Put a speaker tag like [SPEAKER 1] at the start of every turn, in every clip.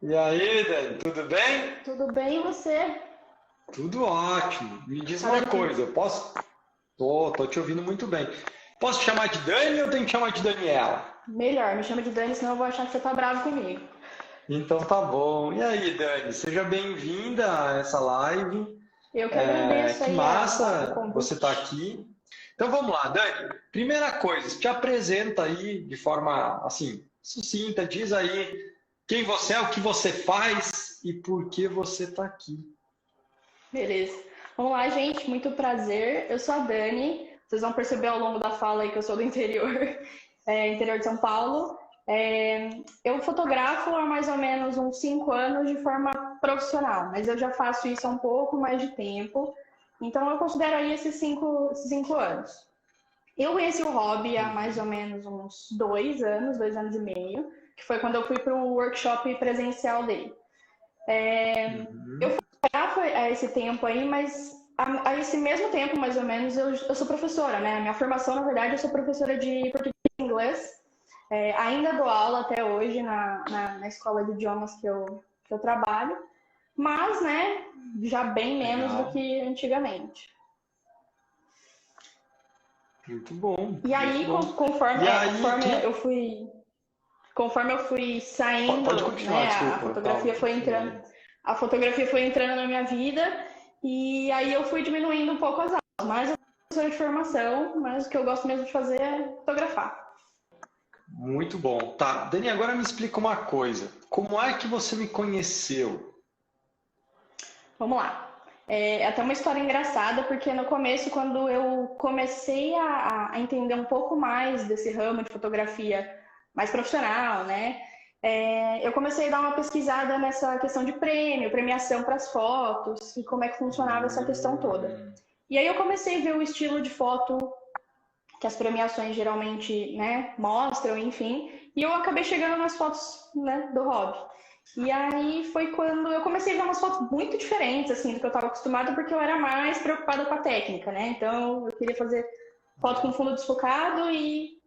[SPEAKER 1] E aí, Dani, tudo bem?
[SPEAKER 2] Tudo bem, e você?
[SPEAKER 1] Tudo ótimo. Me diz
[SPEAKER 2] Tá
[SPEAKER 1] uma
[SPEAKER 2] dando...
[SPEAKER 1] coisa, eu posso? Tô te ouvindo muito bem. Posso te chamar de Dani ou tenho que chamar de Daniela?
[SPEAKER 2] Melhor, me chama de Dani, senão eu vou achar que você tá bravo comigo.
[SPEAKER 1] Então tá bom. E aí, Dani, seja bem-vinda a essa live.
[SPEAKER 2] Eu que agradeço
[SPEAKER 1] Que
[SPEAKER 2] aí o
[SPEAKER 1] massa você estar
[SPEAKER 2] convite.
[SPEAKER 1] aqui. Então vamos lá, Dani. Primeira coisa, te apresenta aí de forma assim, sucinta, diz aí quem você é, o que você faz e por que você está aqui.
[SPEAKER 2] Beleza. Vamos lá, gente, muito prazer. Eu sou a Dani. Vocês vão perceber ao longo da fala aí que eu sou do interior, interior de São Paulo. É, eu fotografo há mais ou menos uns 5 anos de forma profissional, mas eu já faço isso há um pouco mais de tempo. Então eu considero aí esses cinco anos. Eu conheci o hobby há mais ou menos uns 2 anos, 2 anos e meio, que foi quando eu fui para o workshop presencial dele.
[SPEAKER 1] Uhum.
[SPEAKER 2] Já foi a esse tempo aí, mas a esse mesmo tempo, mais ou menos, eu sou professora, né? A minha formação, na verdade, eu sou professora de português e inglês. Ainda dou aula até hoje na escola de idiomas que eu trabalho, mas, né, já bem menos do
[SPEAKER 1] Legal.
[SPEAKER 2] que antigamente.
[SPEAKER 1] Muito bom,
[SPEAKER 2] E
[SPEAKER 1] muito
[SPEAKER 2] aí,
[SPEAKER 1] bom.
[SPEAKER 2] conforme,
[SPEAKER 1] E aí,
[SPEAKER 2] conforme eu fui
[SPEAKER 1] pode
[SPEAKER 2] saindo,
[SPEAKER 1] continuar,
[SPEAKER 2] né, a
[SPEAKER 1] desculpa, eu
[SPEAKER 2] fotografia
[SPEAKER 1] tava
[SPEAKER 2] foi entrando,
[SPEAKER 1] falando.
[SPEAKER 2] a fotografia foi entrando na minha vida e aí eu fui diminuindo um pouco as aulas, mas eu sou professora de formação, mas o que eu gosto mesmo de fazer é fotografar.
[SPEAKER 1] Muito bom. Tá, Dani, agora me explica uma coisa. Como é que você me conheceu?
[SPEAKER 2] Vamos lá. É até uma história engraçada, porque no começo, quando eu comecei a entender um pouco mais desse ramo de fotografia mais profissional, né? Eu comecei a dar uma pesquisada nessa questão de prêmio, premiação para as fotos e como é que funcionava essa questão toda.
[SPEAKER 1] Hum,
[SPEAKER 2] E aí eu comecei a ver o estilo de foto que as premiações geralmente, né, mostram, enfim, e eu acabei chegando nas fotos, né, do hobby. E aí foi quando eu comecei a ver umas fotos muito diferentes, assim, do que eu estava acostumada, porque eu era mais preocupada com a técnica, né? Então eu queria fazer foto com fundo desfocado e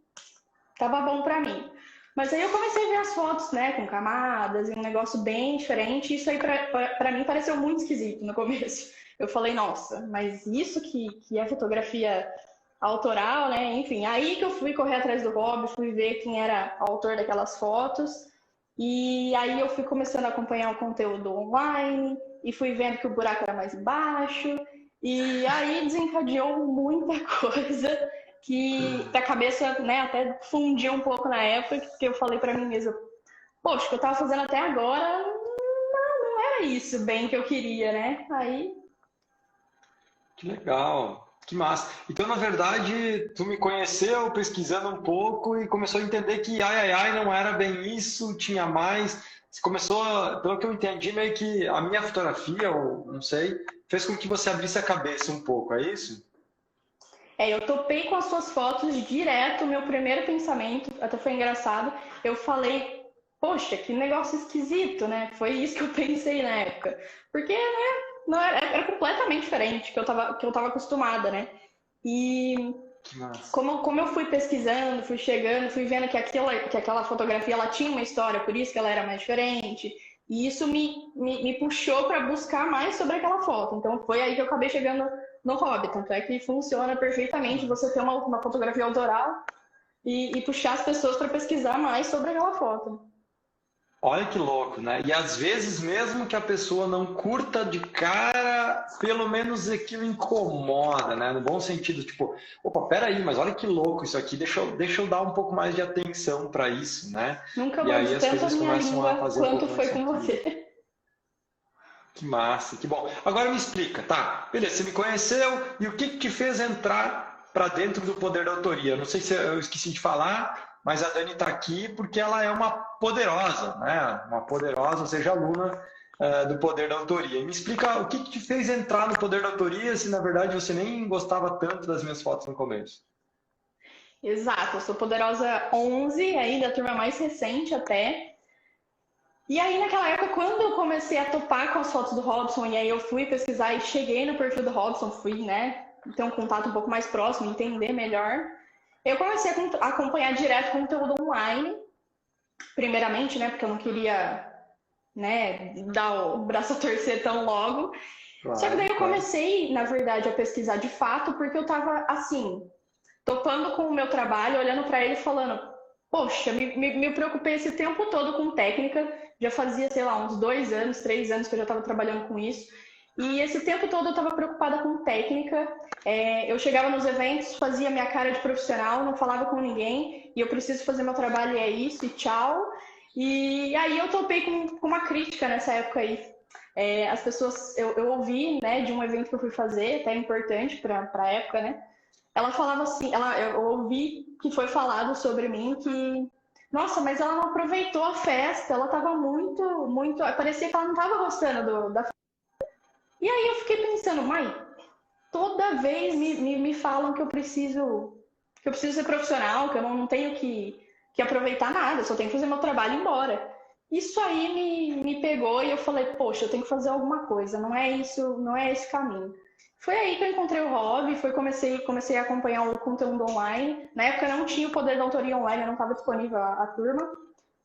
[SPEAKER 2] tava bom para mim. Mas aí eu comecei a ver as fotos, né, com camadas e um negócio bem diferente. E isso aí para mim pareceu muito esquisito no começo. Eu falei, nossa, mas isso que é fotografia autoral, né? Enfim, aí que eu fui correr atrás do hobby, fui ver quem era o autor daquelas fotos. E aí eu fui começando a acompanhar o conteúdo online e fui vendo que o buraco era mais baixo. E aí desencadeou muita coisa que a cabeça, né, até fundiu um pouco na época, que eu falei para mim mesma, poxa, o que eu tava fazendo até agora não era isso bem que eu queria, né? Aí,
[SPEAKER 1] que legal, que massa. Então, na verdade, tu me conheceu pesquisando um pouco e começou a entender que ai, ai, ai, não era bem isso, tinha mais. Você começou, pelo que eu entendi, meio que a minha fotografia, ou não sei, fez com que você abrisse a cabeça um pouco, é isso?
[SPEAKER 2] eu topei com as suas fotos direto, meu primeiro pensamento, até foi engraçado, eu falei, poxa, que negócio esquisito, né? Foi isso que eu pensei na época. Porque, né, não era completamente diferente que eu tava acostumada, né? E
[SPEAKER 1] Que massa.
[SPEAKER 2] como eu fui pesquisando, fui chegando, fui vendo que aquela fotografia ela tinha uma história, por isso que ela era mais diferente. E isso me puxou para buscar mais sobre aquela foto. Então foi aí que eu acabei chegando no hobby. Tanto é que funciona perfeitamente você ter uma fotografia autoral e puxar as pessoas para pesquisar mais sobre aquela foto.
[SPEAKER 1] Olha que louco, né? E às vezes, mesmo que a pessoa não curta de cara, pelo menos aquilo incomoda, né? No bom sentido, tipo, opa, peraí, mas olha que louco isso aqui, deixa eu dar um pouco mais de atenção para isso, né?
[SPEAKER 2] Nunca
[SPEAKER 1] E aí
[SPEAKER 2] mordi
[SPEAKER 1] as
[SPEAKER 2] tanto a
[SPEAKER 1] coisas
[SPEAKER 2] minha
[SPEAKER 1] começam a
[SPEAKER 2] língua
[SPEAKER 1] fazer um
[SPEAKER 2] quanto
[SPEAKER 1] pouco mais
[SPEAKER 2] foi com
[SPEAKER 1] sentido.
[SPEAKER 2] você.
[SPEAKER 1] Que massa, que bom. Agora me explica, tá? Beleza, você me conheceu e o que que te fez entrar para dentro do poder da autoria? Não sei se eu esqueci de falar, mas a Dani está aqui porque ela é uma poderosa, né? Uma poderosa, ou seja, aluna do poder da autoria. E me explica o que que te fez entrar no poder da autoria se na verdade você nem gostava tanto das minhas fotos no começo.
[SPEAKER 2] Exato, eu sou poderosa 11, aí da turma mais recente até. E aí, naquela época, quando eu comecei a topar com as fotos do Robson, e aí eu fui pesquisar e cheguei no perfil do Robson, fui, né, ter um contato um pouco mais próximo, entender melhor, eu comecei a acompanhar direto conteúdo online, primeiramente, né, porque eu não queria. né, dar o braço a torcer tão logo. Só que
[SPEAKER 1] Claro,
[SPEAKER 2] daí eu
[SPEAKER 1] claro.
[SPEAKER 2] comecei, na verdade, a pesquisar de fato, porque eu tava assim, topando com o meu trabalho, olhando para ele e falando, poxa, me preocupei esse tempo todo com técnica, já fazia, sei lá, uns 2 anos, 3 anos que eu já estava trabalhando com isso, e esse tempo todo eu estava preocupada com técnica, eu chegava nos eventos, fazia minha cara de profissional, não falava com ninguém, e eu preciso fazer meu trabalho e é isso, e tchau. E aí eu topei com uma crítica nessa época aí. As pessoas, eu ouvi, né, de um evento que eu fui fazer, até importante para a época, né, ela falava assim, eu ouvi que foi falado sobre mim que, nossa, mas ela não aproveitou a festa, ela estava muito, parecia que ela não estava gostando da festa. E aí eu fiquei pensando, mãe, toda vez me falam que eu preciso ser profissional, que eu não tenho que aproveitar nada, eu só tenho que fazer meu trabalho e ir embora. Isso aí me pegou e eu falei, poxa, eu tenho que fazer alguma coisa, não é isso, não é esse caminho. Foi aí que eu encontrei o hobby, comecei a acompanhar o conteúdo online. Na época não tinha o poder da autoria online, não estava disponível a turma.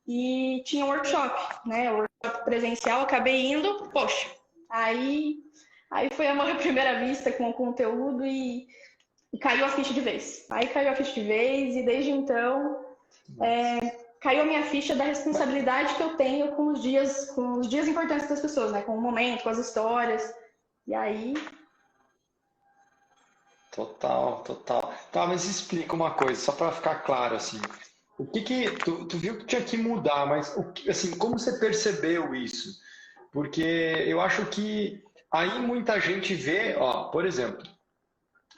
[SPEAKER 2] E tinha um workshop, né? O workshop presencial, acabei indo, poxa, aí, aí foi amor à primeira vista com o conteúdo e caiu a ficha de vez. Aí caiu a ficha de vez e desde então caiu a minha ficha da responsabilidade que eu tenho com os dias importantes das pessoas, né? Com o momento, com as histórias. E aí.
[SPEAKER 1] Total, total. Tá, mas explica uma coisa, só para ficar claro, assim. O que que tu viu que tinha que mudar, mas assim, como você percebeu isso? Porque eu acho que aí muita gente vê, ó, por exemplo,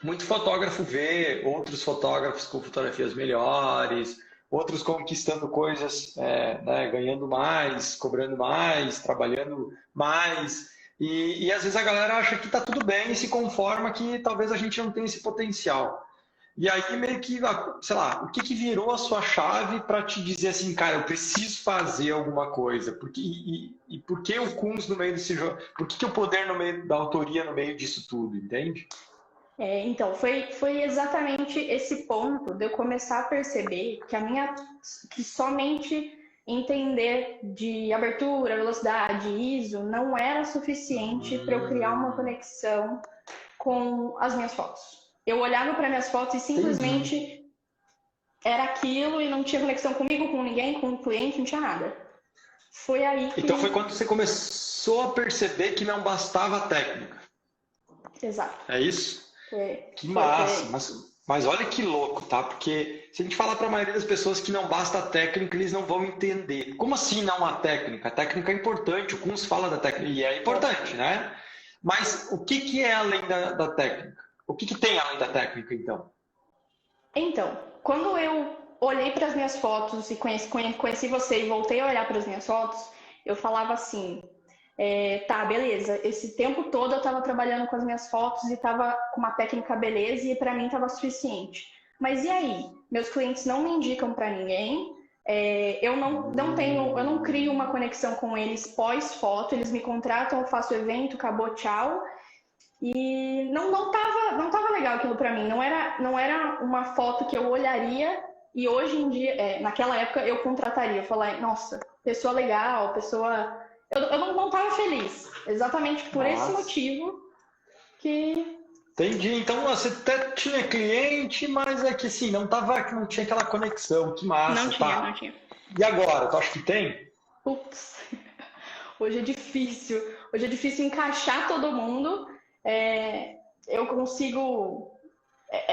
[SPEAKER 1] muito fotógrafo vê outros fotógrafos com fotografias melhores, outros conquistando coisas, né, ganhando mais, cobrando mais, trabalhando mais. E às vezes a galera acha que tá tudo bem e se conforma que talvez a gente não tenha esse potencial. E aí meio que, sei lá, o que que virou a sua chave para te dizer assim, cara, eu preciso fazer alguma coisa? E por que o Kunz no meio desse jogo? Por que o poder no meio da autoria no meio disso tudo, entende?
[SPEAKER 2] Então, foi exatamente esse ponto de eu começar a perceber que somente entender de abertura, velocidade, ISO não era suficiente para eu criar uma conexão com as minhas fotos. Eu olhava para minhas fotos e
[SPEAKER 1] Entendi.
[SPEAKER 2] simplesmente era aquilo e não tinha conexão comigo, com ninguém, com o cliente, não tinha nada. Foi aí
[SPEAKER 1] Então foi
[SPEAKER 2] que.
[SPEAKER 1] quando você começou a perceber que não bastava a técnica.
[SPEAKER 2] Exato.
[SPEAKER 1] É isso?
[SPEAKER 2] Foi,
[SPEAKER 1] Que
[SPEAKER 2] foi
[SPEAKER 1] massa,
[SPEAKER 2] aí.
[SPEAKER 1] mas olha que louco, tá? Porque se a gente falar para a maioria das pessoas que não basta a técnica, eles não vão entender. Como assim não a técnica? A técnica é importante, o Kunz fala da técnica, e é importante, né? Mas o que que é além da técnica? O que que tem além da técnica, então?
[SPEAKER 2] Então, quando eu olhei para as minhas fotos e conheci você e voltei a olhar para as minhas fotos, eu falava assim: tá, beleza, esse tempo todo eu estava trabalhando com as minhas fotos e estava com uma técnica beleza e para mim estava suficiente. Mas e aí? Meus clientes não me indicam para ninguém, eu não crio uma conexão com eles pós-foto, eles me contratam, eu faço evento, acabou, tchau. E não tava legal aquilo pra mim. Não era uma foto que eu olharia e hoje em dia, naquela época, eu contrataria. Eu falei, nossa, pessoa legal, pessoa. Eu não tava feliz. Exatamente por esse
[SPEAKER 1] Nossa.
[SPEAKER 2] motivo que
[SPEAKER 1] Entendi. Então você até tinha cliente, mas é que assim, não tinha aquela conexão. Que
[SPEAKER 2] não
[SPEAKER 1] massa,
[SPEAKER 2] tinha, não
[SPEAKER 1] tá?
[SPEAKER 2] tinha.
[SPEAKER 1] E agora, tu acha que tem?
[SPEAKER 2] Ups, hoje é difícil. Hoje é difícil encaixar todo mundo. É, eu consigo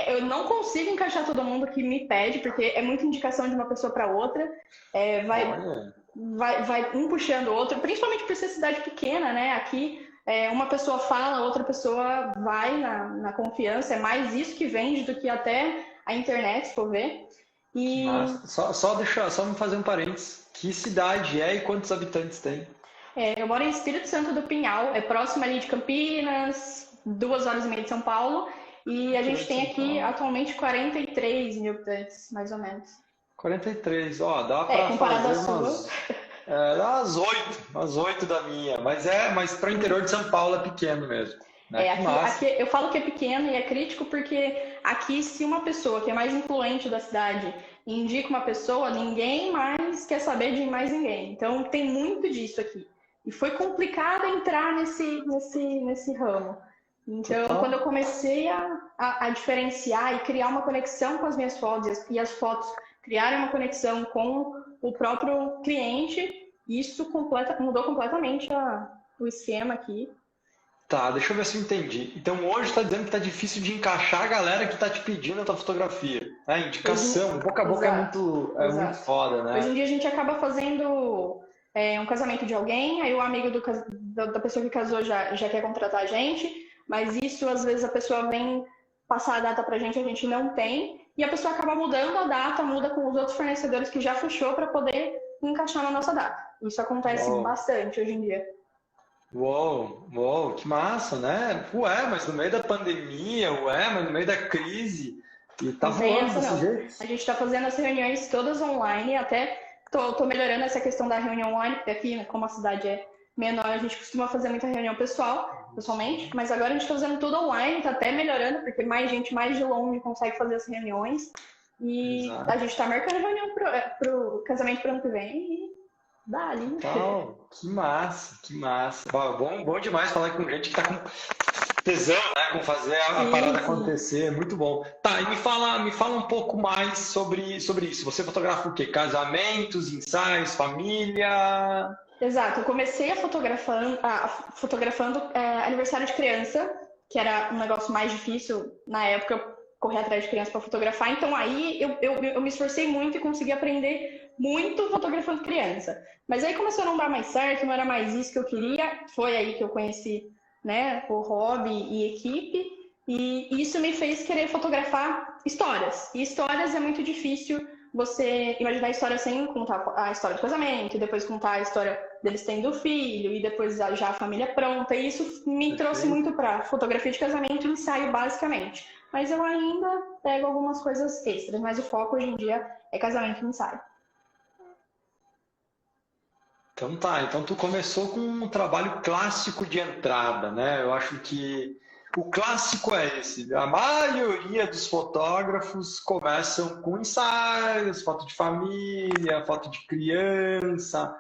[SPEAKER 2] eu não consigo encaixar todo mundo que me pede, porque é muita indicação de uma pessoa para outra. Vai,
[SPEAKER 1] Olha.
[SPEAKER 2] vai um puxando o outro, principalmente por ser cidade pequena, né? Aqui uma pessoa fala, outra pessoa vai na confiança. É mais isso que vende do que até a internet, se for ver.
[SPEAKER 1] Que
[SPEAKER 2] E
[SPEAKER 1] massa. Só me fazer um parênteses. Que cidade é e quantos habitantes tem?
[SPEAKER 2] eu moro em Espírito Santo do Pinhal, é próximo ali de Campinas, 2 horas e meia de São Paulo. E a
[SPEAKER 1] Interior
[SPEAKER 2] gente
[SPEAKER 1] de
[SPEAKER 2] tem
[SPEAKER 1] São
[SPEAKER 2] aqui
[SPEAKER 1] Paulo.
[SPEAKER 2] atualmente 43 mil habitantes, mais ou menos.
[SPEAKER 1] 43. Ó, dá pra
[SPEAKER 2] Comparado à
[SPEAKER 1] fazer
[SPEAKER 2] sua.
[SPEAKER 1] umas oito da minha. Mas para o interior de São Paulo é pequeno mesmo. Né? Que
[SPEAKER 2] Aqui
[SPEAKER 1] massa.
[SPEAKER 2] eu falo que é pequeno e é crítico porque aqui, se uma pessoa que é mais influente da cidade indica uma pessoa, ninguém mais quer saber de mais ninguém. Então, tem muito disso aqui. E foi complicado entrar nesse ramo. Então, quando eu comecei a diferenciar e criar uma conexão com as minhas fotos e as fotos criarem uma conexão com o próprio cliente, isso mudou completamente o esquema aqui.
[SPEAKER 1] Tá, deixa eu ver se eu entendi. Então hoje está dizendo que tá difícil de encaixar a galera que tá te pedindo a tua fotografia. É, indicação, boca a boca
[SPEAKER 2] Exato,
[SPEAKER 1] é muito foda, né?
[SPEAKER 2] Hoje em dia a gente acaba fazendo um casamento de alguém, aí o amigo da pessoa que casou já quer contratar a gente, mas isso às vezes a pessoa vem passar a data pra gente, a gente não tem, e a pessoa acaba mudando a data, muda com os outros fornecedores que já fechou para poder encaixar na nossa data. Isso acontece bastante hoje em dia.
[SPEAKER 1] Uou, que massa, né? Ué, mas no meio da pandemia, mas no meio da crise, e tá voando desse jeito.
[SPEAKER 2] A gente está fazendo as reuniões todas online, até tô melhorando essa questão da reunião online, porque aqui, né, como a cidade é menor, a gente costuma fazer muita reunião pessoalmente, mas agora a gente está fazendo tudo online, tá até melhorando, porque mais gente mais de longe consegue fazer as reuniões. E exato. A gente está marcando reunião pro casamento pro ano que vem e dá ali.
[SPEAKER 1] Que massa. Bom demais falar com gente que tá com tesão, né? Com fazer a parada acontecer. Muito bom. Tá, e me fala um pouco mais sobre isso. Você fotografa o quê? Casamentos, ensaios, família?
[SPEAKER 2] Exato. Eu comecei fotografando aniversário de criança, que era um negócio mais difícil na época. Eu correr atrás de criança para fotografar. Então aí eu me esforcei muito e consegui aprender muito fotografando criança. Mas aí começou a não dar mais certo, não era mais isso que eu queria. Foi aí que eu conheci, né, o hobby e equipe. E isso me fez querer fotografar histórias. E histórias é muito difícil você imaginar a história sem contar a história do casamento, e depois contar a história deles tendo filho, e depois já a família pronta. E isso me trouxe muito para fotografia de casamento e ensaio, basicamente. Mas eu ainda pego algumas coisas extras, mas o foco hoje em dia é casamento e ensaio.
[SPEAKER 1] Então tá, então tu começou com um trabalho clássico de entrada, né? Eu acho que o clássico é esse. A maioria dos fotógrafos começam com ensaios, foto de família, foto de criança,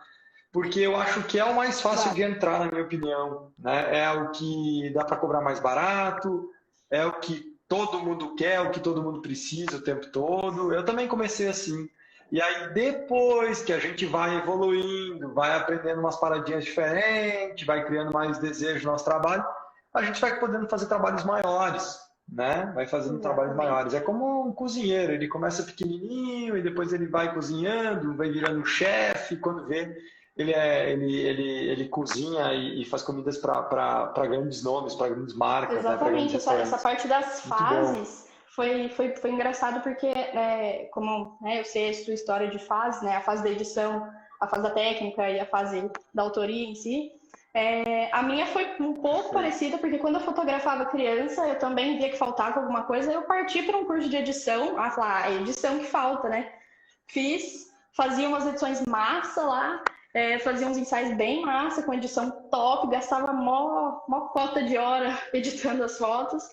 [SPEAKER 1] porque eu acho que é o mais fácil de entrar, na minha opinião, né? É o que dá para cobrar mais barato, é o que todo mundo quer, o que todo mundo precisa o tempo todo. Eu também comecei assim. E aí, depois que a gente vai evoluindo, vai aprendendo umas paradinhas diferentes, vai criando mais desejo no nosso trabalho, a gente vai podendo fazer trabalhos maiores, né? Vai fazendo trabalhos maiores. É como um cozinheiro, ele começa pequenininho e depois ele vai cozinhando, vai virando chefe, quando vê, ele cozinha e faz comidas para grandes nomes, para grandes marcas.
[SPEAKER 2] Exatamente, né? Essa parte das fases foi engraçado porque, como eu sei a sua história de fases, né? A fase da edição, a fase da técnica e a fase da autoria em si. A minha foi um pouco parecida, porque quando eu fotografava criança, eu também via que faltava alguma coisa, eu parti para um curso de edição, a edição que falta, né? Fazia umas edições massa lá, fazia uns ensaios bem massa, com edição top, gastava mó cota de hora editando as fotos.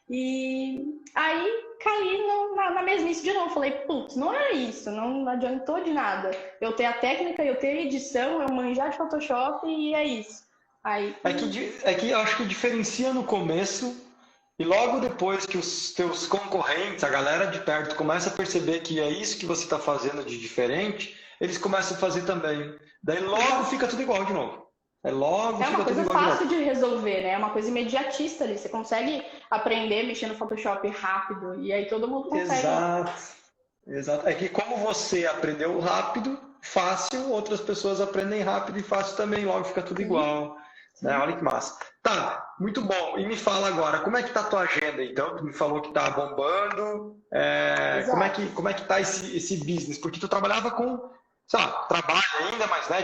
[SPEAKER 2] E aí caí na mesmice de novo. Falei, putz, não é isso, não adiantou de nada. Eu ter a técnica, eu ter a edição, eu manjar de Photoshop e é isso. Aí...
[SPEAKER 1] É que eu acho que diferencia no começo e logo depois que os teus concorrentes, a galera de perto, começa a perceber que é isso que você está fazendo de diferente, eles começam a fazer também. Daí logo fica tudo igual de novo.
[SPEAKER 2] É uma coisa fácil de resolver, né? É uma coisa imediatista ali. Você consegue aprender mexendo no Photoshop rápido e aí todo mundo consegue.
[SPEAKER 1] Exato. É que como você aprendeu rápido, fácil, outras pessoas aprendem rápido e fácil também. Logo fica tudo igual. Né? Olha que massa. Tá, muito bom. E me fala agora, como é que tá a tua agenda? Então, tu me falou que tá bombando. Como é que tá esse business? Porque tu trabalhava com... trabalha ainda, mas né,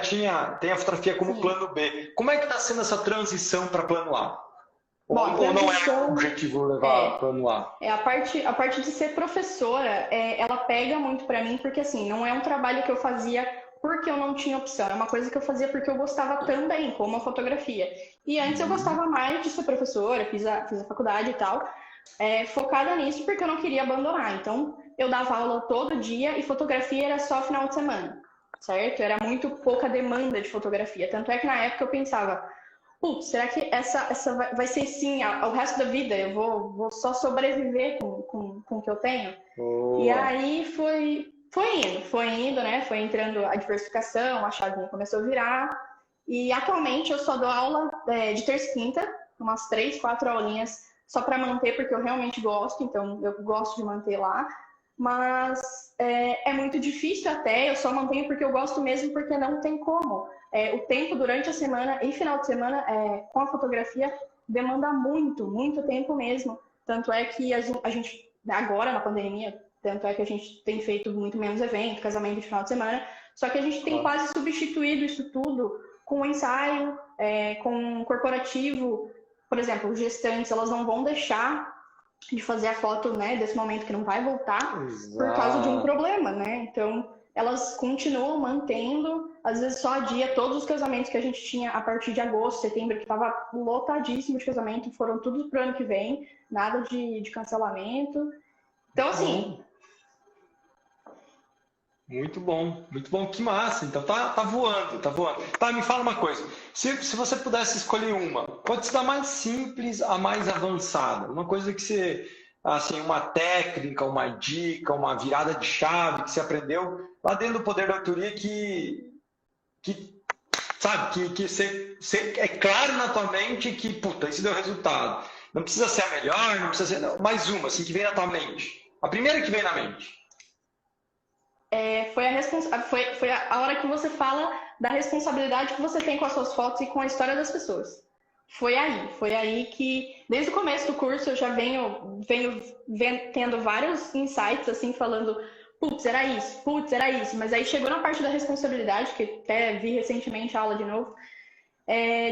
[SPEAKER 1] tem a fotografia como plano B. Como é que está sendo essa transição para plano A? Ou não é o objetivo levar plano A?
[SPEAKER 2] A parte de ser professora, ela pega muito para mim, porque assim, não é um trabalho que eu fazia porque eu não tinha opção. É uma coisa que eu fazia porque eu gostava também, como a fotografia. E antes eu gostava mais de ser professora, fiz a faculdade e tal, focada nisso porque eu não queria abandonar. Então, eu dava aula todo dia e fotografia era só final de semana. certo? Era muito pouca demanda de fotografia. Tanto é que na época eu pensava, putz, será que essa vai ser sim ao resto da vida? Eu vou só sobreviver com o que eu tenho? E
[SPEAKER 1] Boa.
[SPEAKER 2] aí foi indo, né? Foi entrando a diversificação, a chavinha começou a virar. E atualmente eu só dou aula de terça e quinta, umas 3, 4 aulinhas, só para manter, porque eu realmente gosto, então eu gosto de manter lá. Mas é muito difícil até, eu só mantenho porque eu gosto mesmo, porque não tem como. O tempo durante a semana e final de semana com a fotografia demanda muito, muito tempo mesmo. Tanto é que a gente, agora na pandemia, tanto é que a gente tem feito muito menos evento, casamento de final de semana, só que a gente tem quase substituído isso tudo com ensaio, com corporativo. Por exemplo, gestantes, elas não vão deixar de fazer a foto, né, desse momento que não vai voltar por causa de um problema, né? Então, elas continuam mantendo, às vezes só adia todos os casamentos que a gente tinha a partir de agosto, setembro, que estava lotadíssimo de casamento, foram todos para o ano que vem, nada de cancelamento. Então, assim,
[SPEAKER 1] Muito bom, que massa. Então tá voando, tá voando. Tá, me fala uma coisa. Se você pudesse escolher uma, pode ser da mais simples a mais avançada. Uma coisa que você, assim, uma técnica, uma dica, uma virada de chave que você aprendeu lá dentro do poder da autoria que sabe, que você é claro na tua mente que, puta, isso deu resultado. Não precisa ser a melhor, não precisa ser, não, mais uma, assim, que vem na tua mente. A primeira que vem na mente.
[SPEAKER 2] foi a hora que você fala da responsabilidade que você tem com as suas fotos e com a história das pessoas. Foi aí que, desde o começo do curso, eu já venho tendo vários insights, assim, falando, putz, era isso. Mas aí chegou na parte da responsabilidade, que até vi recentemente a aula de novo,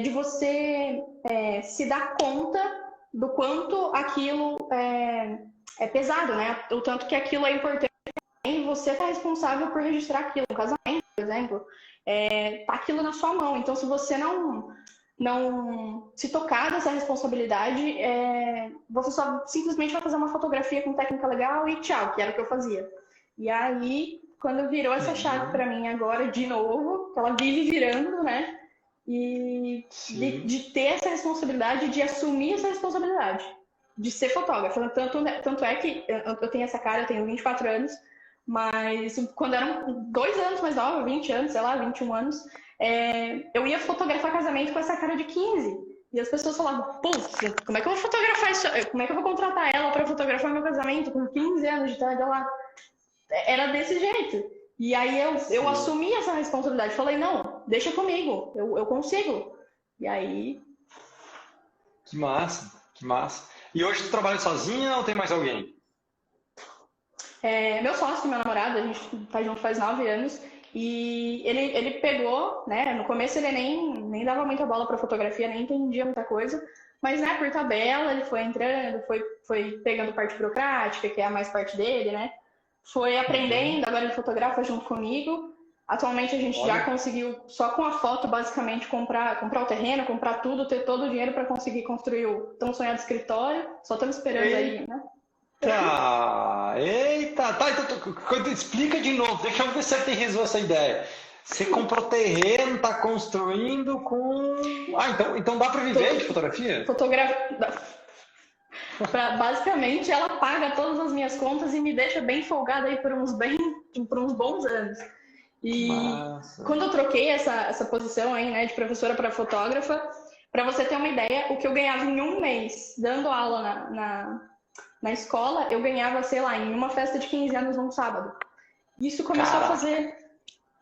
[SPEAKER 2] de você se dar conta do quanto aquilo é pesado, né? O tanto que aquilo é importante. E você está responsável por registrar aquilo. Um casamento, por exemplo, tá aquilo na sua mão. Então, se você não se tocar dessa responsabilidade, você só simplesmente vai fazer uma fotografia com técnica legal e tchau, que era o que eu fazia. E aí, quando virou essa chave para mim agora, de novo, ela vive virando, né? E de ter essa responsabilidade, de assumir essa responsabilidade, de ser fotógrafa. Tanto é que eu tenho essa cara, eu tenho 24 anos, mas quando eram 2 anos mais nova, 20 anos, sei lá, 21 anos, eu ia fotografar casamento com essa cara de 15. E as pessoas falavam, putz, como é que eu vou fotografar isso? Como é que eu vou contratar ela para fotografar meu casamento com 15 anos de idade? Ela era desse jeito. E aí eu assumi essa responsabilidade. Falei, não, deixa comigo, eu consigo. E aí...
[SPEAKER 1] Que massa, que massa. E hoje tu trabalha sozinha ou tem mais alguém?
[SPEAKER 2] Meu sócio, meu namorado, a gente tá junto faz 9 anos. E ele pegou, né? No começo ele nem dava muita bola para fotografia, nem entendia muita coisa. Mas, né, por tabela, ele foi entrando, foi pegando parte burocrática, que é a mais parte dele, né? Foi aprendendo, agora ele fotografa junto comigo. Atualmente a gente já conseguiu, só com a foto, basicamente, comprar o terreno, comprar tudo, ter todo o dinheiro para conseguir construir o tão sonhado escritório. Só estamos esperando aí, né?
[SPEAKER 1] Eita, tá, então explica de novo, deixa eu ver se você aterrissou essa ideia. Você comprou terreno, tá construindo com... então dá para viver de fotografia?
[SPEAKER 2] Basicamente, ela paga todas as minhas contas e me deixa bem folgada aí por uns bons anos. E quando eu troquei essa posição aí, né, de professora para fotógrafa, para você ter uma ideia, o que eu ganhava em um mês dando aula na escola, eu ganhava, sei lá, em uma festa de 15 anos num sábado. Isso começou a fazer,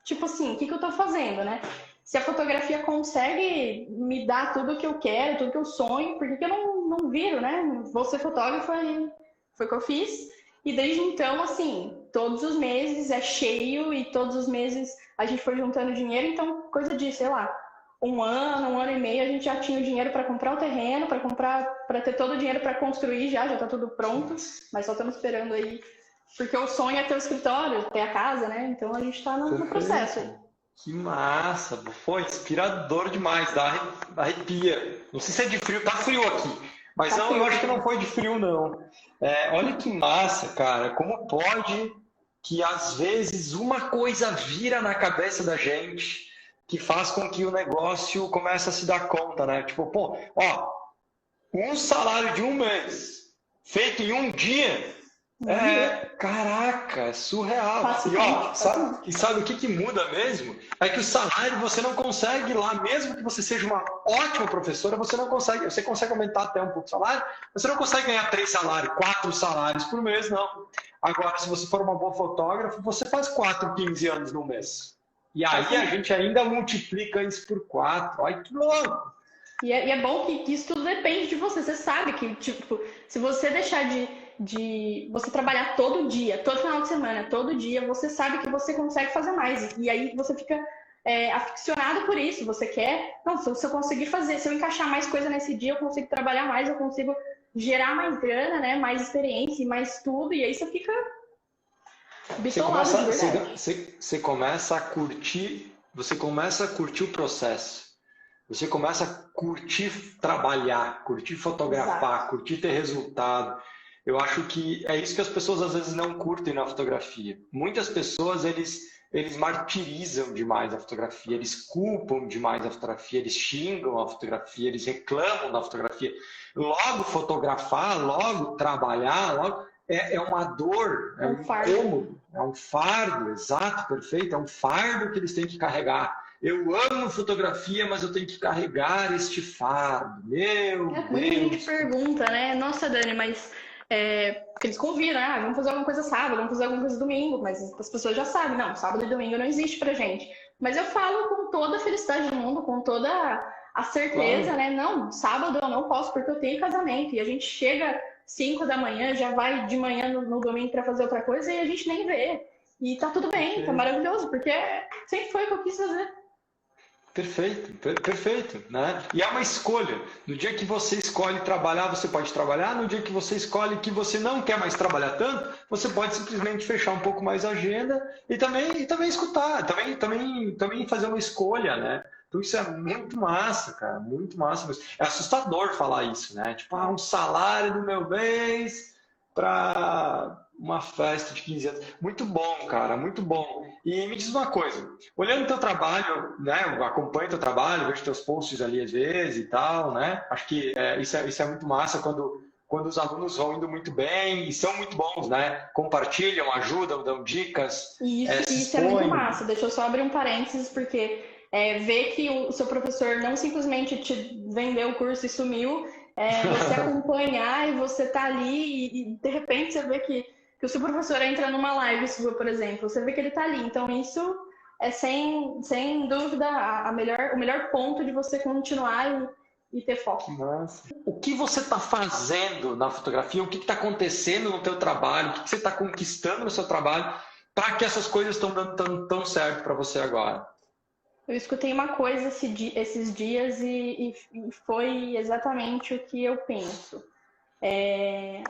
[SPEAKER 2] tipo assim, o que eu tô fazendo, né? Se a fotografia consegue me dar tudo que eu quero, tudo que eu sonho, por que eu não viro, né? Vou ser fotógrafa e foi o que eu fiz. E desde então, assim, todos os meses é cheio e todos os meses a gente foi juntando dinheiro. Então, coisa de, sei lá, um ano e meio, a gente já tinha o dinheiro para comprar o terreno, para ter todo o dinheiro para construir já tá tudo pronto. Mas só estamos esperando aí, porque o sonho é ter o escritório, ter a casa, né? Então a gente está no processo aí.
[SPEAKER 1] Que massa, foi inspirador demais, dá arrepia. Não sei se é de frio, tá frio aqui, mas eu acho que não foi de frio não. Olha que massa, cara, como pode que às vezes uma coisa vira na cabeça da gente que faz com que o negócio comece a se dar conta, né? Tipo, pô, ó, um salário de um mês feito em um dia caraca, é surreal. E ó, sabe o que muda mesmo? É que o salário você não consegue lá, mesmo que você seja uma ótima professora, você não consegue, você consegue aumentar até um pouco o salário, você não consegue ganhar 3 salários, 4 salários por mês, não. Agora, se você for uma boa fotógrafa, você faz 4, 15 anos no mês. E aí a gente ainda multiplica isso por 4. Olha que louco!
[SPEAKER 2] E é bom que isso tudo depende de você. Você sabe que, tipo, se você deixar de você trabalhar todo dia, todo final de semana, todo dia, você sabe que você consegue fazer mais. E aí você fica aficionado por isso. Você quer, não, se eu conseguir fazer, se eu encaixar mais coisa nesse dia, eu consigo trabalhar mais, eu consigo gerar mais grana, né? Mais experiência, mais tudo. E aí você fica bitolado de verdade.
[SPEAKER 1] Você começa a curtir o processo. Você começa a curtir trabalhar, curtir fotografar,
[SPEAKER 2] Exato.
[SPEAKER 1] curtir ter resultado. Eu acho que é isso que as pessoas às vezes não curtem na fotografia. Muitas pessoas, eles martirizam demais a fotografia, eles culpam demais a fotografia, eles xingam a fotografia, eles reclamam da fotografia. Logo fotografar, logo trabalhar, logo é uma dor, é um incômodo, é um fardo, exato, perfeito, é um fardo que eles têm que carregar. Eu amo fotografia, mas eu tenho que carregar este fardo. Meu Deus!
[SPEAKER 2] Muita gente pergunta, né? Nossa, Dani, mas porque eles convidam, né? Vamos fazer alguma coisa sábado, vamos fazer alguma coisa domingo, mas as pessoas já sabem, não, sábado e domingo não existe pra gente. Mas eu falo com toda a felicidade do mundo, com toda a certeza, né? Não, sábado eu não posso porque eu tenho casamento. E a gente chega 5 da manhã, já vai de manhã no domingo pra fazer outra coisa e a gente nem vê. E tá tudo bem, tá maravilhoso, porque sempre foi o que eu quis fazer.
[SPEAKER 1] Perfeito, perfeito, né? E é uma escolha. No dia que você escolhe trabalhar, você pode trabalhar. No dia que você escolhe que você não quer mais trabalhar tanto, você pode simplesmente fechar um pouco mais a agenda e também escutar, também fazer uma escolha, né? Então isso é muito massa, cara, muito massa. É assustador falar isso, né? Tipo, um salário do meu mês para uma festa de 15 anos. Muito bom, cara, muito bom. E me diz uma coisa, olhando o teu trabalho, né, eu acompanho teu trabalho, vejo teus posts ali às vezes e tal, né, acho que isso é muito massa quando os alunos vão indo muito bem e são muito bons, né, compartilham, ajudam, dão dicas.
[SPEAKER 2] Isso é muito massa, deixa eu só abrir um parênteses, porque ver que o seu professor não simplesmente te vendeu o curso e sumiu, você acompanhar e você tá ali e de repente você vê que o seu professor entra numa live sua, por exemplo, você vê que ele está ali. Então, isso é sem dúvida o melhor ponto de você continuar e ter foco.
[SPEAKER 1] Nossa. O que você está fazendo na fotografia? O que está acontecendo no teu trabalho? O que você está conquistando no seu trabalho para que essas coisas estão dando tão certo para você agora?
[SPEAKER 2] Eu escutei uma coisa esses dias e foi exatamente o que eu penso.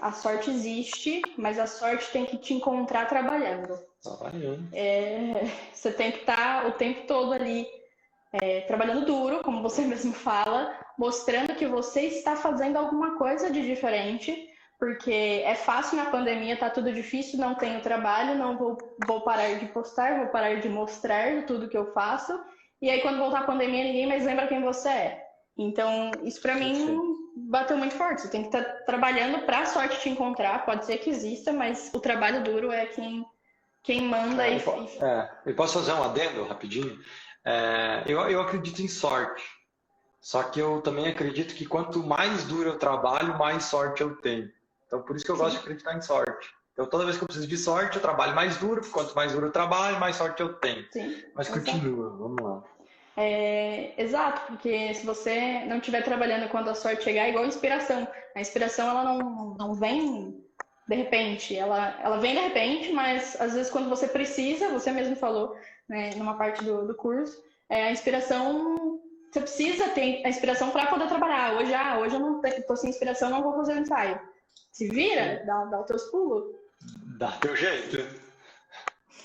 [SPEAKER 2] A sorte existe, mas a sorte tem que te encontrar trabalhando. Você tem que estar o tempo todo ali trabalhando duro, como você mesmo fala, mostrando que você está fazendo alguma coisa de diferente, porque é fácil na pandemia, tá tudo difícil, não tenho trabalho, não vou parar de postar, vou parar de mostrar tudo que eu faço, e aí quando voltar a pandemia ninguém mais lembra quem você é. Então, isso pra mim bateu muito forte. Você tem que estar trabalhando para a sorte te encontrar. Pode ser que exista, mas o trabalho duro é quem manda.
[SPEAKER 1] Eu posso fazer um adendo rapidinho? Eu acredito em sorte. Só que eu também acredito que quanto mais duro eu trabalho, mais sorte eu tenho. Então, por isso que eu gosto de acreditar em sorte. Então, toda vez que eu preciso de sorte, eu trabalho mais duro. Quanto mais duro eu trabalho, mais sorte eu tenho.
[SPEAKER 2] Sim,
[SPEAKER 1] mas continua, vamos lá.
[SPEAKER 2] Exato, porque se você não estiver trabalhando quando a sorte chegar, é igual a inspiração. A inspiração ela não vem de repente, ela vem de repente, mas às vezes quando você precisa, você mesmo falou, né, numa parte do curso, a inspiração, você precisa ter a inspiração para poder trabalhar. Hoje eu não estou sem inspiração, não vou fazer o ensaio. Se vira, dá os teus pulos.
[SPEAKER 1] Dá teu jeito.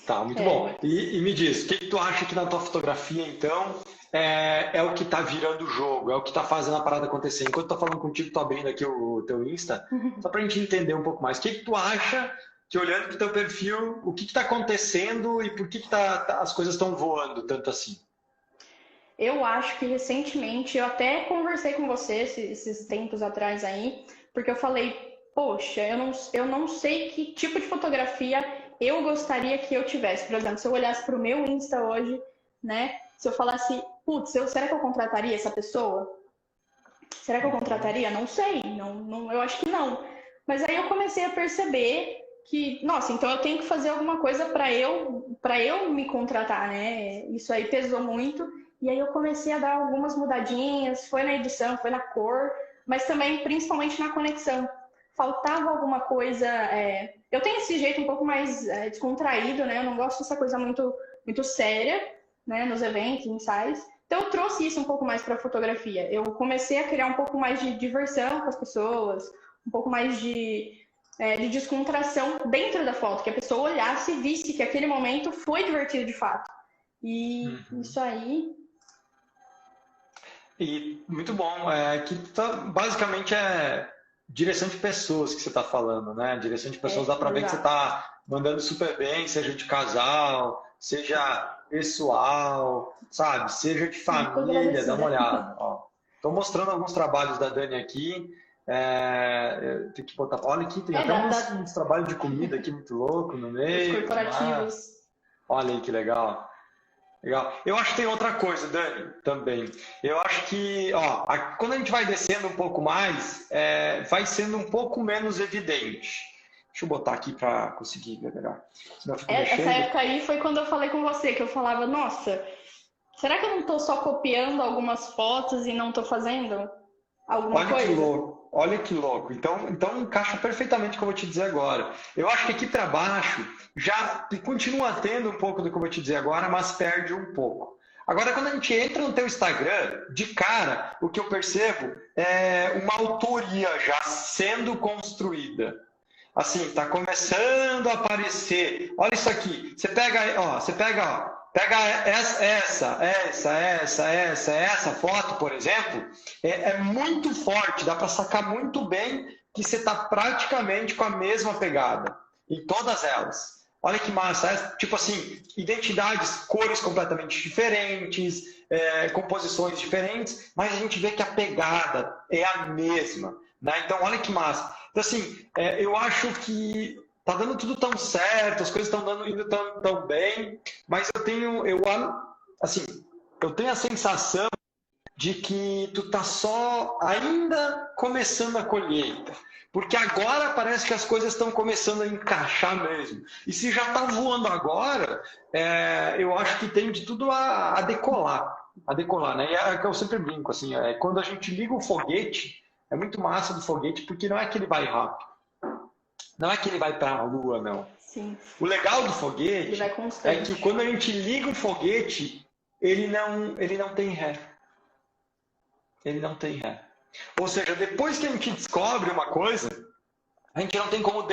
[SPEAKER 1] Tá, muito bom. E me diz, o que tu acha que na tua fotografia, então, é o que tá virando o jogo, é o que tá fazendo a parada acontecer? Enquanto eu tô falando contigo, tô abrindo aqui o teu Insta, só pra gente entender um pouco mais. O que tu acha que olhando para o teu perfil, o que está acontecendo e por que, as coisas estão voando tanto assim?
[SPEAKER 2] Eu acho que recentemente, eu até conversei com você esses tempos atrás aí, porque eu falei, poxa, eu não sei que tipo de fotografia eu gostaria que eu tivesse. Por exemplo, se eu olhasse para o meu Insta hoje, né? Se eu falasse, putz, será que eu contrataria essa pessoa? Será que eu contrataria? Não sei, não, eu acho que não. Mas aí eu comecei a perceber que, nossa, então eu tenho que fazer alguma coisa para eu me contratar, né? Isso aí pesou muito. E aí eu comecei a dar algumas mudadinhas, foi na edição, foi na cor, mas também principalmente na conexão. Faltava alguma coisa. Eu tenho esse jeito um pouco mais descontraído, né? Eu não gosto dessa coisa muito séria, né? Nos eventos, ensaios. Então eu trouxe isso um pouco mais para a fotografia. Eu comecei a criar um pouco mais de diversão com as pessoas, um pouco mais de descontração dentro da foto, que a pessoa olhasse e visse que aquele momento foi divertido de fato. E isso aí.
[SPEAKER 1] E muito bom, que basicamente é direção de pessoas que você está falando, né? Direção de pessoas dá para ver que você está mandando super bem, seja de casal, seja pessoal, sabe? Seja de família, dá uma olhada. Estou mostrando alguns trabalhos da Dani aqui. Tem que botar. Olha aqui, tem até uns trabalhos de comida aqui muito louco no meio.
[SPEAKER 2] Os corporativos.
[SPEAKER 1] Olha aí que legal. Legal. Eu acho que tem outra coisa, Dani, também. Eu acho que, quando a gente vai descendo um pouco mais, vai sendo um pouco menos evidente. Deixa eu botar aqui para conseguir ver melhor.
[SPEAKER 2] Essa época aí foi quando eu falei com você, que eu falava, nossa, será que eu não estou só copiando algumas fotos e não estou fazendo alguma coisa?
[SPEAKER 1] Olha que louco. Olha que louco. Então encaixa perfeitamente o que eu vou te dizer agora. Eu acho que aqui para baixo já continua tendo um pouco do que eu vou te dizer agora, mas perde um pouco. Agora, quando a gente entra no teu Instagram, de cara, o que eu percebo é uma autoria já sendo construída. Assim, está começando a aparecer. Olha isso aqui. Você pega essa foto, por exemplo, é muito forte, dá para sacar muito bem que você está praticamente com a mesma pegada em todas elas. Olha que massa, tipo assim, identidades, cores completamente diferentes, composições diferentes, mas a gente vê que a pegada é a mesma, né? Então, olha que massa. Então, assim, eu acho que tá dando tudo tão certo, as coisas estão indo tão bem, mas eu tenho a sensação de que tu tá só ainda começando a colheita. Porque agora parece que as coisas estão começando a encaixar mesmo. E se já está voando agora, eu acho que tem de tudo a decolar. A decolar, né? E é que eu sempre brinco, assim, quando a gente liga o foguete, é muito massa do foguete, porque não é que ele vai rápido. Não é que ele vai para a lua, não.
[SPEAKER 2] Sim.
[SPEAKER 1] O legal do foguete é que quando a gente liga o foguete, ele não tem ré. Ele não tem ré. Ou seja, depois que a gente descobre uma coisa, a gente não tem como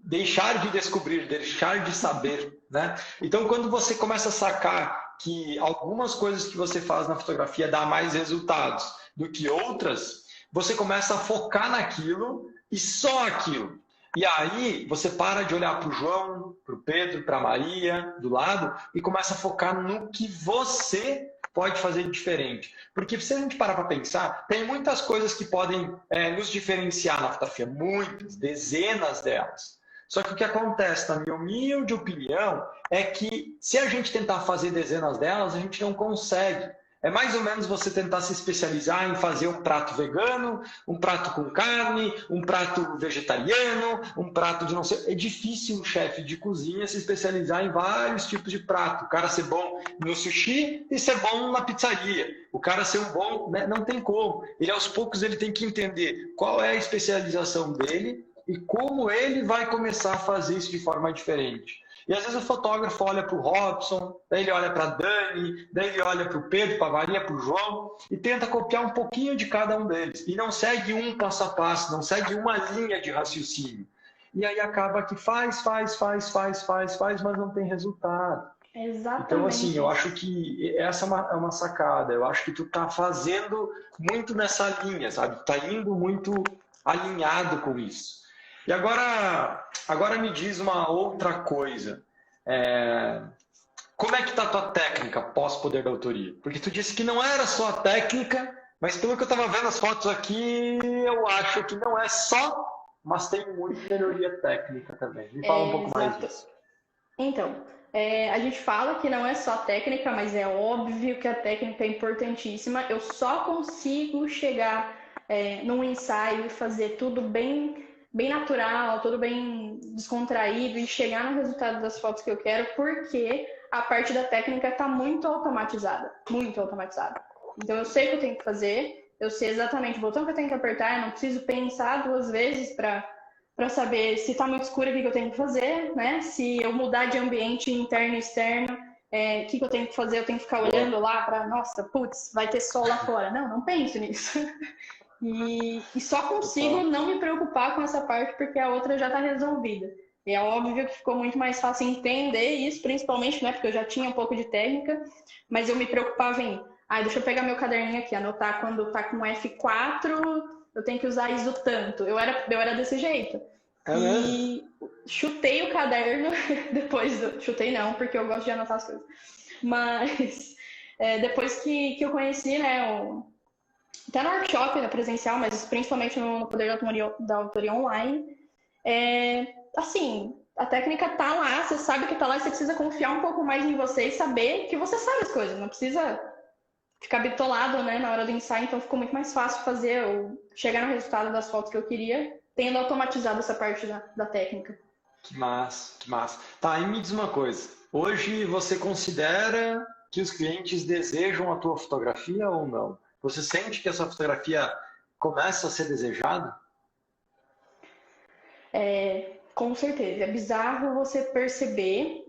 [SPEAKER 1] deixar de descobrir, deixar de saber, né? Então, quando você começa a sacar que algumas coisas que você faz na fotografia dá mais resultados do que outras, você começa a focar naquilo e só aquilo. E aí você para de olhar para o João, para o Pedro, para a Maria do lado e começa a focar no que você pode fazer de diferente. Porque se a gente parar para pensar, tem muitas coisas que podem nos diferenciar na fotografia, muitas, dezenas delas. Só que o que acontece, na minha humilde opinião, é que se a gente tentar fazer dezenas delas, a gente não consegue. É mais ou menos você tentar se especializar em fazer um prato vegano, um prato com carne, um prato vegetariano, um prato de não sei... É difícil um chefe de cozinha se especializar em vários tipos de prato. O cara ser bom no sushi e ser bom na pizzaria. O cara ser um bom... Né? Não tem como. Ele, aos poucos, ele tem que entender qual é a especialização dele e como ele vai começar a fazer isso de forma diferente. E às vezes o fotógrafo olha para o Robson, daí ele olha para a Dani, daí ele olha para o Pedro, para a Maria, para o João, e tenta copiar um pouquinho de cada um deles. E não segue um passo a passo, não segue uma linha de raciocínio. E aí acaba que faz, mas não tem resultado.
[SPEAKER 2] Exatamente.
[SPEAKER 1] Então, assim, eu acho que essa é uma sacada. Eu acho que tu tá fazendo muito nessa linha, sabe? Tu tá indo muito alinhado com isso. E agora me diz uma outra coisa. Como é que está a tua técnica pós-poder da autoria? Porque tu disse que não era só a técnica, mas pelo que eu estava vendo as fotos aqui, eu acho que não é só, mas tem muita melhoria técnica também. Me fala um pouco mais disso.
[SPEAKER 2] Então, a gente fala que não é só técnica, mas é óbvio que a técnica é importantíssima. Eu só consigo chegar num ensaio e fazer tudo bem, bem natural, tudo bem descontraído e chegar no resultado das fotos que eu quero, porque a parte da técnica está muito automatizada, muito automatizada. Então eu sei o que eu tenho que fazer, eu sei exatamente o botão que eu tenho que apertar, eu não preciso pensar 2 vezes para saber se está muito escuro o que eu tenho que fazer, né? Se eu mudar de ambiente interno e externo, o que eu tenho que fazer? Eu tenho que ficar olhando lá para, nossa, putz, vai ter sol lá fora. Não penso nisso. E só consigo não me preocupar com essa parte porque a outra já está resolvida. E é óbvio que ficou muito mais fácil entender isso, principalmente, né? Porque eu já tinha um pouco de técnica, mas eu me preocupava em, deixa eu pegar meu caderninho aqui, anotar quando tá com F4, eu tenho que usar ISO tanto. Eu era desse jeito. E chutei o caderno chutei não, porque eu gosto de anotar as coisas. Mas depois que eu conheci, né, até no workshop, no presencial, mas principalmente no Poder da Autoria online, assim, a técnica tá lá, você sabe que tá lá, você precisa confiar um pouco mais em você e saber que você sabe as coisas, não precisa ficar bitolado, né, na hora do ensaio, então ficou muito mais fácil fazer ou chegar no resultado das fotos que eu queria, tendo automatizado essa parte da técnica.
[SPEAKER 1] Que massa, que massa. Tá, e me diz uma coisa, hoje você considera que os clientes desejam a tua fotografia ou não? Você sente que essa fotografia começa a ser desejada?
[SPEAKER 2] Com certeza. É bizarro você perceber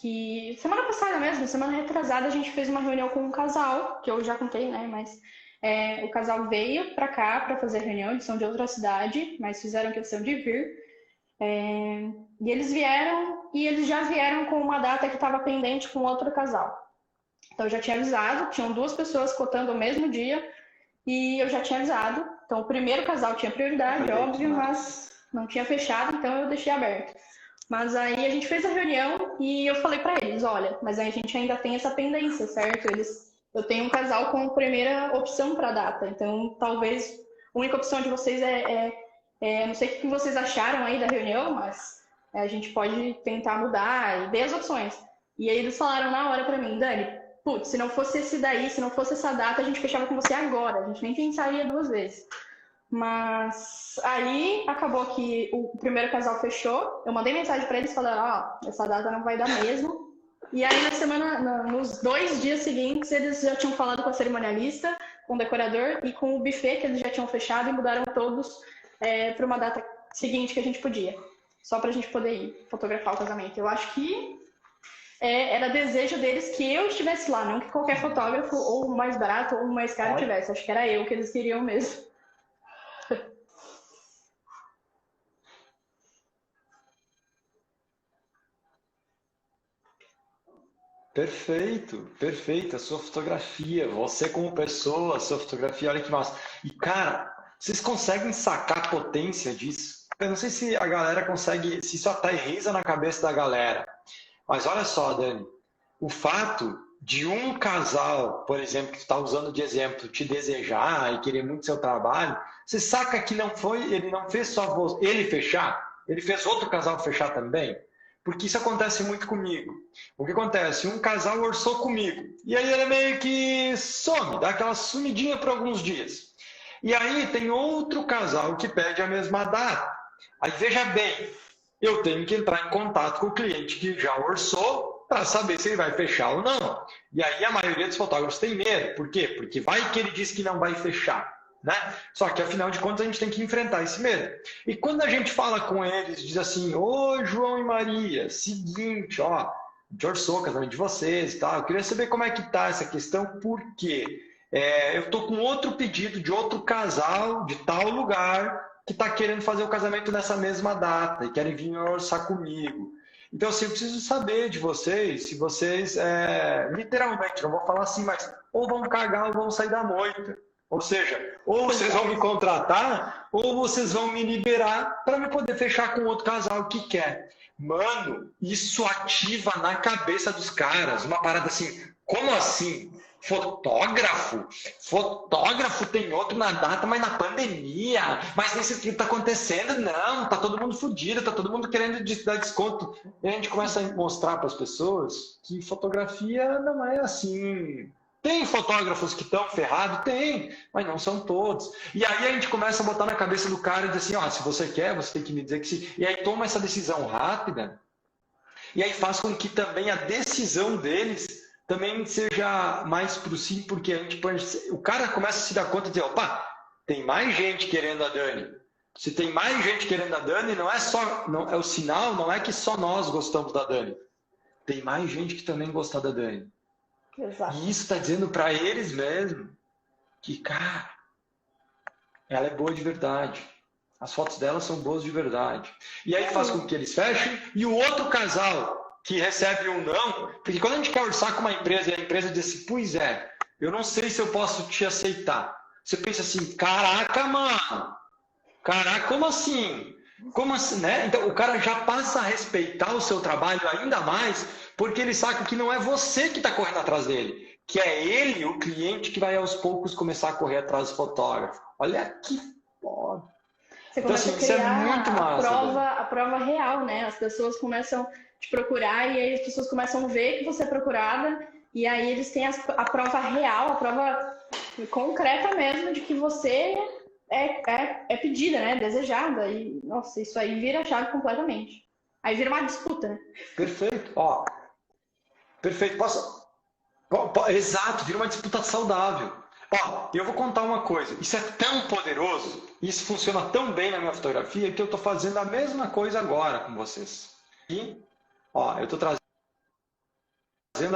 [SPEAKER 2] que semana passada mesmo, semana retrasada, a gente fez uma reunião com um casal, que eu já contei, né? Mas o casal veio para cá para fazer a reunião, eles são de outra cidade, mas fizeram questão de vir. E eles vieram, e eles já vieram com uma data que estava pendente com outro casal. Então eu já tinha avisado, tinham 2 pessoas cotando o mesmo dia, e eu já tinha avisado. Então o primeiro casal tinha prioridade, óbvio, mas não tinha fechado, então eu deixei aberto. Mas aí a gente fez a reunião e eu falei para eles, olha, mas aí a gente ainda tem essa pendência, certo? Eu tenho um casal com primeira opção para a data, então talvez a única opção de vocês não sei o que vocês acharam aí da reunião, mas a gente pode tentar mudar e ver as opções. E aí eles falaram na hora para mim, Dani, putz, se não fosse esse daí, se não fosse essa data, a gente fechava com você agora, a gente nem pensaria 2 vezes. Mas aí acabou que o primeiro casal fechou, eu mandei mensagem para eles falando, essa data não vai dar mesmo. E aí nos 2 dias seguintes, eles já tinham falado com a cerimonialista, com o decorador e com o buffet, que eles já tinham fechado e mudaram todos para uma data seguinte que a gente podia. Só para a gente poder ir fotografar o casamento. Eu acho que era desejo deles que eu estivesse lá, não que qualquer fotógrafo, ou o mais barato, ou o mais caro tivesse. Acho que era eu que eles queriam mesmo.
[SPEAKER 1] Perfeito, perfeito. A sua fotografia, você como pessoa, a sua fotografia, olha que massa. E, cara, vocês conseguem sacar a potência disso? Eu não sei se a galera consegue, se isso aterriza na cabeça da galera. Mas olha só, Dani, o fato de um casal, por exemplo, que está usando de exemplo, te desejar e querer muito seu trabalho, você saca que ele não fez só ele fechar, ele fez outro casal fechar também? Porque isso acontece muito comigo. O que acontece? Um casal orçou comigo. E aí ele meio que some, dá aquela sumidinha por alguns dias. E aí tem outro casal que pede a mesma data. Aí veja bem, eu tenho que entrar em contato com o cliente que já orçou para saber se ele vai fechar ou não. E aí a maioria dos fotógrafos tem medo. Por quê? Porque vai que ele diz que não vai fechar. Né? Só que, afinal de contas, a gente tem que enfrentar esse medo. E quando a gente fala com eles, diz assim, ô João e Maria, seguinte, ó, de orçou o casamento de vocês e tal, eu queria saber como é que tá essa questão, porque eu tô com outro pedido de outro casal de tal lugar que tá querendo fazer o casamento nessa mesma data e querem vir orçar comigo. Então, assim, eu preciso saber de vocês, se vocês, literalmente, não vou falar assim, mas ou vão cagar ou vão sair da moita. Ou seja, ou vocês vão me contratar, ou vocês vão me liberar para me poder fechar com outro casal que quer. Mano, isso ativa na cabeça dos caras uma parada assim, como assim? Fotógrafo? Fotógrafo tem outro na data, mas na pandemia. Mas isso que está acontecendo, não, tá todo mundo fodido, tá todo mundo querendo dar desconto. E a gente começa a mostrar para as pessoas que fotografia não é assim. Tem fotógrafos que estão ferrados? Tem, mas não são todos. E aí a gente começa a botar na cabeça do cara e dizer assim, ó, se você quer, você tem que me dizer que sim. E aí toma essa decisão rápida, e aí faz com que também a decisão deles também seja mais pro sim, porque a gente pode, o cara começa a se dar conta de, opa, tem mais gente querendo a Dani. Se tem mais gente querendo a Dani, não é só, não, é o sinal, não é que só nós gostamos da Dani. Tem mais gente que também gosta da Dani.
[SPEAKER 2] Exato.
[SPEAKER 1] E isso está dizendo para eles mesmo que, cara, ela é boa de verdade. As fotos dela são boas de verdade. E aí faz com que eles fechem. E o outro casal que recebe um não, porque quando a gente quer orçar com uma empresa e a empresa diz assim, pois é, eu não sei se eu posso te aceitar. Você pensa assim, caraca, mano, caraca, como assim? Como assim, né? Então o cara já passa a respeitar o seu trabalho ainda mais, porque ele sabe que não é você que está correndo atrás dele, que é ele, o cliente, que vai aos poucos começar a correr atrás do fotógrafo. Olha que foda.
[SPEAKER 2] Você
[SPEAKER 1] Então,
[SPEAKER 2] começa
[SPEAKER 1] assim,
[SPEAKER 2] a
[SPEAKER 1] isso é
[SPEAKER 2] criar
[SPEAKER 1] muito massa,
[SPEAKER 2] a prova real, né? As pessoas começam a te procurar e aí as pessoas começam a ver que você é procurada e aí eles têm a prova real, a prova concreta mesmo de que você é pedida, né? Desejada. E, nossa, isso aí vira a chave completamente. Aí vira uma disputa, né?
[SPEAKER 1] Perfeito. Ó, perfeito. Exato, vira uma disputa saudável. Ó, eu vou contar uma coisa. Isso é tão poderoso, isso funciona tão bem na minha fotografia que eu estou fazendo a mesma coisa agora com vocês. E, ó, eu estou trazendo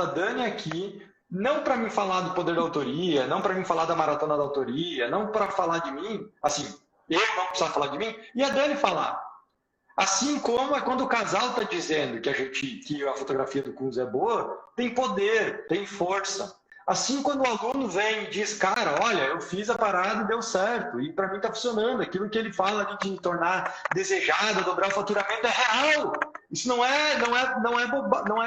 [SPEAKER 1] a Dani aqui, não para me falar do poder da autoria, não para me falar da maratona da autoria, não para falar de mim, assim, eu não precisar falar de mim, e a Dani falar. Assim como é quando o casal está dizendo que a fotografia do Kunz é boa, tem poder, tem força. Assim, quando o aluno vem e diz, cara, olha, eu fiz a parada e deu certo, e para mim está funcionando, aquilo que ele fala ali de me tornar desejado, dobrar o faturamento é real. Isso não é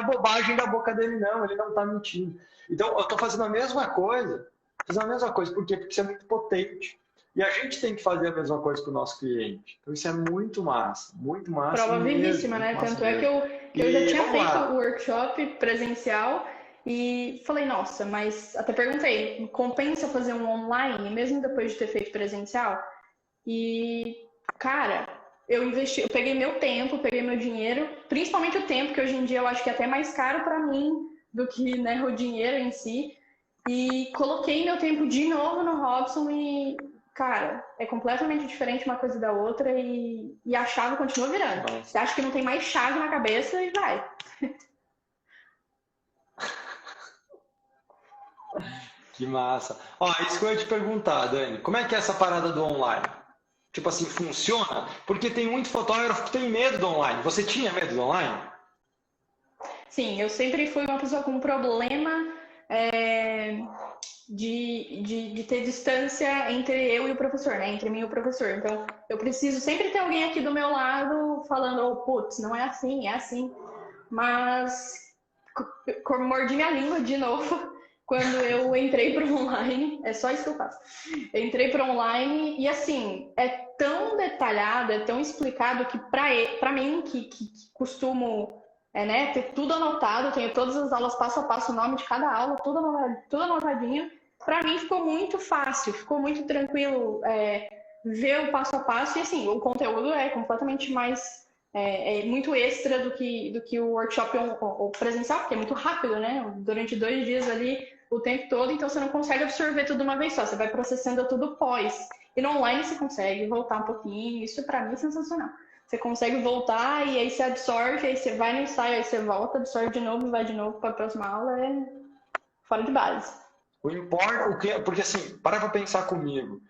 [SPEAKER 1] bobagem da boca dele, não, ele não está mentindo. Então, eu estou fazendo a mesma coisa. Por quê? Porque isso é muito potente. E a gente tem que fazer a mesma coisa para o nosso cliente. Então, isso é muito massa, muito massa.
[SPEAKER 2] Prova vivíssima, né? Tanto é que eu já tinha feito o workshop presencial e falei, nossa, mas até perguntei, compensa fazer um online, mesmo depois de ter feito presencial? E, cara, eu peguei meu tempo, peguei meu dinheiro, principalmente o tempo, que hoje em dia eu acho que é até mais caro para mim do que, né, o dinheiro em si. E coloquei meu tempo de novo no Robson e, cara, é completamente diferente uma coisa da outra e a chave continua virando. Nossa. Você acha que não tem mais chave na cabeça e vai.
[SPEAKER 1] Que massa. Ó, isso que eu ia te perguntar, Dani. Como é que é essa parada do online? Tipo assim, funciona? Porque tem muito fotógrafo que tem medo do online. Você tinha medo do online?
[SPEAKER 2] Sim, eu sempre fui uma pessoa com problema de ter distância entre eu e o professor, né? Entre mim e o professor. Então, eu preciso sempre ter alguém aqui do meu lado falando, oh, putz, não é assim, é assim. Mas mordi minha língua de novo quando eu entrei para o online. É só isso que eu faço. Eu entrei para o online e, assim, é tão detalhado, é tão explicado que para mim, que costumo né, ter tudo anotado, tenho todas as aulas passo a passo, o nome de cada aula, tudo anotadinho. Para mim ficou muito fácil, ficou muito tranquilo ver o passo a passo e assim, o conteúdo é completamente mais, muito extra do que o workshop ou presencial, porque é muito rápido, né? Durante 2 dias ali, o tempo todo, então você não consegue absorver tudo de uma vez só, você vai processando tudo pós. E no online você consegue voltar um pouquinho, isso para mim é sensacional. Você consegue voltar e aí você absorve, aí você vai no ensaio, aí você volta, absorve de novo e vai de novo para a próxima aula, é fora de base.
[SPEAKER 1] Porque assim, para pensar comigo,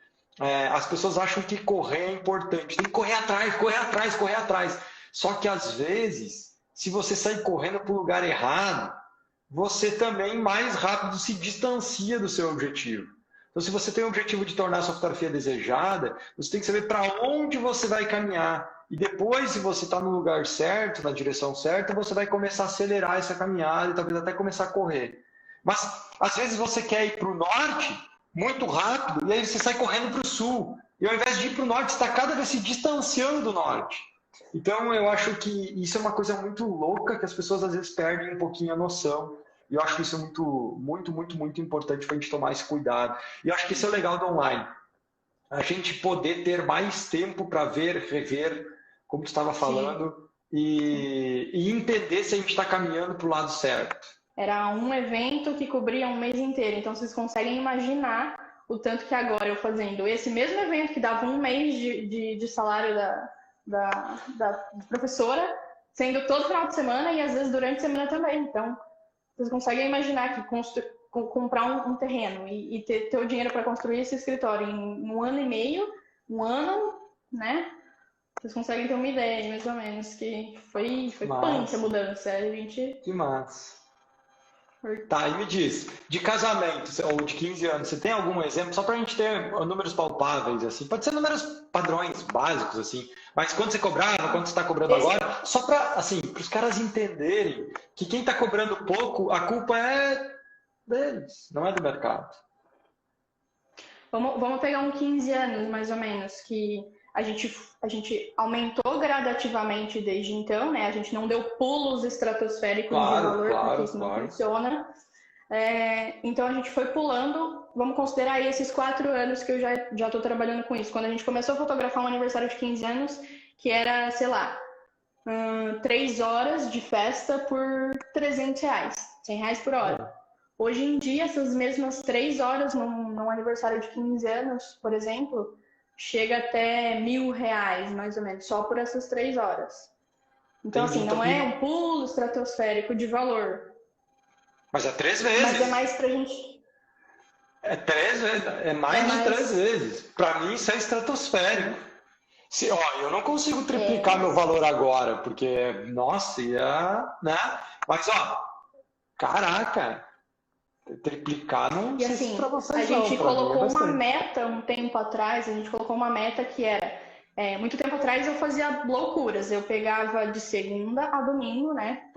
[SPEAKER 1] as pessoas acham que correr é importante, tem que correr atrás. Só que às vezes, se você sair correndo para o lugar errado, você também mais rápido se distancia do seu objetivo. Então, se você tem o objetivo de tornar a sua fotografia desejada, você tem que saber para onde você vai caminhar. E depois, se você está no lugar certo, na direção certa, você vai começar a acelerar essa caminhada e talvez até começar a correr. Mas, às vezes, você quer ir para o norte muito rápido e aí você sai correndo para o sul. E ao invés de ir para o norte, você está cada vez se distanciando do norte. Então, eu acho que isso é uma coisa muito louca que as pessoas, às vezes, perdem um pouquinho a noção. E eu acho que isso é muito importante para a gente tomar esse cuidado. E eu acho que isso é o legal do online. A gente poder ter mais tempo para ver, rever, como tu estava falando, e entender se a gente está caminhando para o lado certo.
[SPEAKER 2] Era um evento que cobria um mês inteiro. Então, vocês conseguem imaginar o tanto que agora eu fazendo esse mesmo evento que dava um mês de salário da professora, sendo todo final de semana e às vezes durante a semana também. Então, vocês conseguem imaginar que comprar um terreno e ter o dinheiro para construir esse escritório em um ano e meio, um ano, né? Vocês conseguem ter uma ideia, mais ou menos, que foi punk a mudança. A gente...
[SPEAKER 1] Que massa. Tá, e me diz, de casamento ou de 15 anos, você tem algum exemplo, só para a gente ter números palpáveis, assim, pode ser números padrões, básicos, assim, mas quanto você cobrava, quanto você está cobrando agora, só para, assim, para os caras entenderem que quem está cobrando pouco, a culpa é deles, não é do mercado.
[SPEAKER 2] Vamos pegar um 15 anos, mais ou menos, que a gente aumentou gradativamente desde então, né? A gente não deu pulos estratosféricos de valor, porque isso não funciona. Então a gente foi pulando, vamos considerar aí esses 4 anos que eu já estou trabalhando com isso. Quando a gente começou a fotografar um aniversário de 15 anos, que era, sei lá, 3 horas de festa por R$300, R$100 por hora. Hoje em dia, essas mesmas 3 horas num aniversário de 15 anos, por exemplo, chega até R$1.000, mais ou menos, só por essas 3 horas. Então, assim, não é um pulo estratosférico de valor.
[SPEAKER 1] Mas é 3 vezes.
[SPEAKER 2] Mas é mais pra gente...
[SPEAKER 1] É 3 vezes, é mais de 3 vezes. Pra mim, isso é estratosférico. Eu não consigo triplicar meu valor agora, porque, nossa, né? Mas, caraca, triplicar não
[SPEAKER 2] sei se pra vocês não. A gente colocou uma meta um tempo atrás, que era, muito tempo atrás eu fazia loucuras, eu pegava de segunda a domingo, né,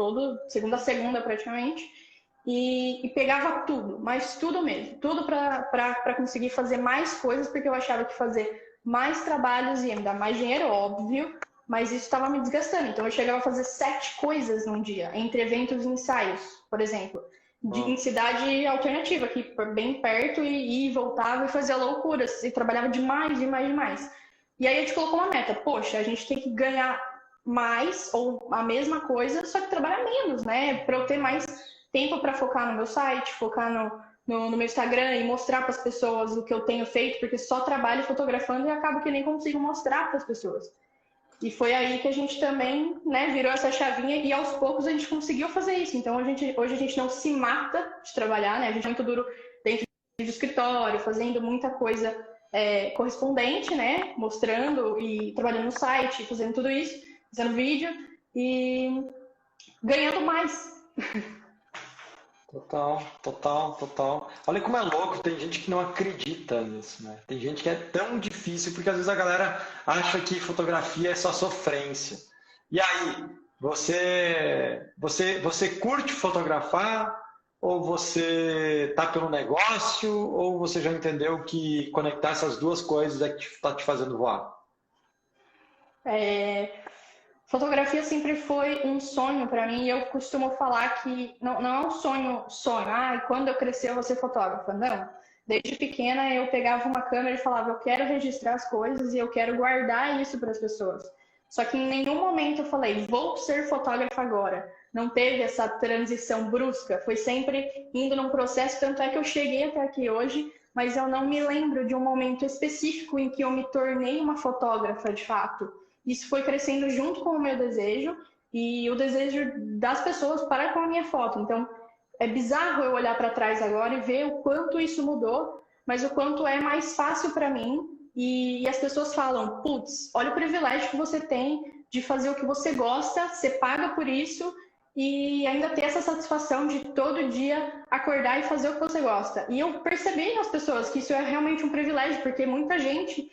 [SPEAKER 2] segunda a segunda praticamente, e pegava tudo, mas tudo mesmo, tudo para conseguir fazer mais coisas, porque eu achava que fazer mais trabalhos ia me dar mais dinheiro, óbvio, mas isso estava me desgastando, então eu chegava a fazer 7 coisas num dia, entre eventos e ensaios, por exemplo. Em cidade alternativa, aqui bem perto, e voltava e fazia loucuras, e trabalhava demais. E aí a gente colocou uma meta, poxa, a gente tem que ganhar mais, ou a mesma coisa, só que trabalhar menos, né? Para eu ter mais tempo para focar no meu site, focar no meu Instagram e mostrar para as pessoas o que eu tenho feito, porque só trabalho fotografando e acabo que nem consigo mostrar para as pessoas. E foi aí que a gente também, né, virou essa chavinha e aos poucos a gente conseguiu fazer isso. Então hoje a gente não se mata de trabalhar, né? A gente é muito duro dentro do escritório, fazendo muita coisa correspondente, né? Mostrando e trabalhando no site, fazendo tudo isso, fazendo vídeo e ganhando mais.
[SPEAKER 1] Total. Olha como é louco, tem gente que não acredita nisso, né? Tem gente que é tão difícil, porque às vezes a galera acha que fotografia é só sofrência. E aí, você curte fotografar? Ou você tá pelo negócio? Ou você já entendeu que conectar essas duas coisas é que tá te fazendo voar?
[SPEAKER 2] Fotografia sempre foi um sonho para mim e eu costumo falar que não é um sonho, quando eu crescer eu vou ser fotógrafa. Não. Desde pequena eu pegava uma câmera e falava, eu quero registrar as coisas e eu quero guardar isso para as pessoas. Só que em nenhum momento eu falei, vou ser fotógrafa agora. Não teve essa transição brusca, foi sempre indo num processo, tanto é que eu cheguei até aqui hoje, mas eu não me lembro de um momento específico em que eu me tornei uma fotógrafa de fato. Isso foi crescendo junto com o meu desejo e o desejo das pessoas para com a minha foto. Então, é bizarro eu olhar para trás agora e ver o quanto isso mudou, mas o quanto é mais fácil para mim. E as pessoas falam, putz, olha o privilégio que você tem de fazer o que você gosta, você paga por isso e ainda ter essa satisfação de todo dia acordar e fazer o que você gosta. E eu percebi nas pessoas que isso é realmente um privilégio, porque muita gente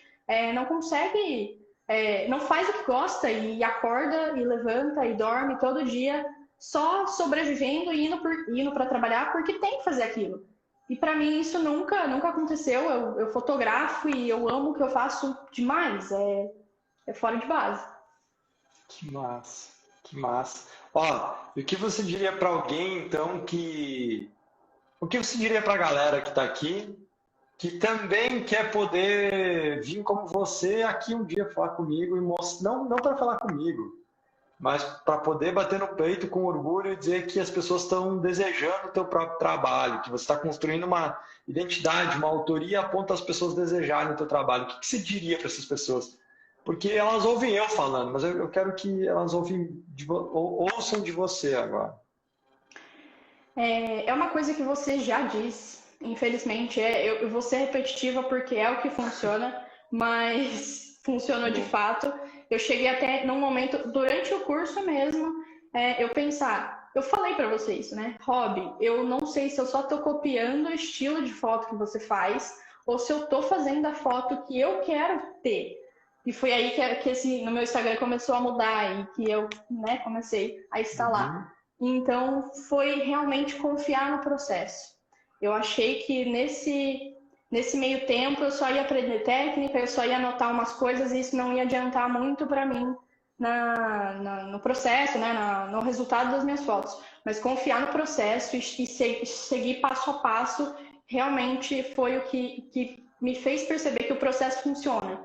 [SPEAKER 2] não consegue, não faz o que gosta e acorda e levanta e dorme todo dia só sobrevivendo e indo para trabalhar porque tem que fazer aquilo. E para mim isso nunca aconteceu. Eu fotografo e eu amo o que eu faço demais. É fora de base.
[SPEAKER 1] Que massa, que massa. Ó, e o que você diria para alguém, então, o que você diria para a galera que está aqui, que também quer poder vir como você aqui um dia falar comigo e mostrar, não para falar comigo, mas para poder bater no peito com orgulho e dizer que as pessoas estão desejando o teu próprio trabalho, que você está construindo uma identidade, uma autoria a ponto das pessoas desejarem o teu trabalho. O que você diria para essas pessoas? Porque elas ouvem eu falando, mas eu quero que elas ouçam de você agora.
[SPEAKER 2] É uma coisa que você já disse, infelizmente, eu vou ser repetitiva porque é o que funciona, mas funcionou de fato. Eu cheguei até num momento, durante o curso mesmo, eu pensar, eu falei para você isso, né? Hobby, eu não sei se eu só estou copiando o estilo de foto que você faz ou se eu estou fazendo a foto que eu quero ter. E foi aí que no meu Instagram começou a mudar e que eu, né, comecei a
[SPEAKER 1] Uhum.
[SPEAKER 2] instalar. Então, foi realmente confiar no processo. Eu achei que nesse meio tempo eu só ia aprender técnica, eu só ia anotar umas coisas e isso não ia adiantar muito para mim no processo, né, no resultado das minhas fotos. Mas confiar no processo e seguir passo a passo realmente foi o que me fez perceber que o processo funciona.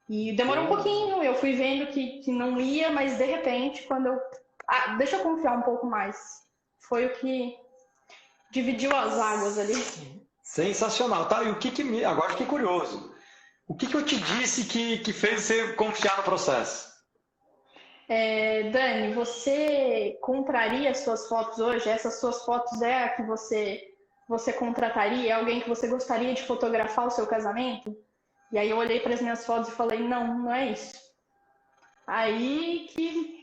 [SPEAKER 2] E demorou um
[SPEAKER 1] Show.
[SPEAKER 2] pouquinho, eu fui vendo que não ia, mas de repente, quando eu. Ah, deixa eu confiar um pouco mais. Foi o que dividiu as águas ali.
[SPEAKER 1] Sensacional, tá? E agora fiquei curioso. O que eu te disse que fez você confiar no processo?
[SPEAKER 2] Dani, você compraria suas fotos hoje? Essas suas fotos é a que você contrataria? É alguém que você gostaria de fotografar o seu casamento? E aí eu olhei para as minhas fotos e falei, não é isso. Aí que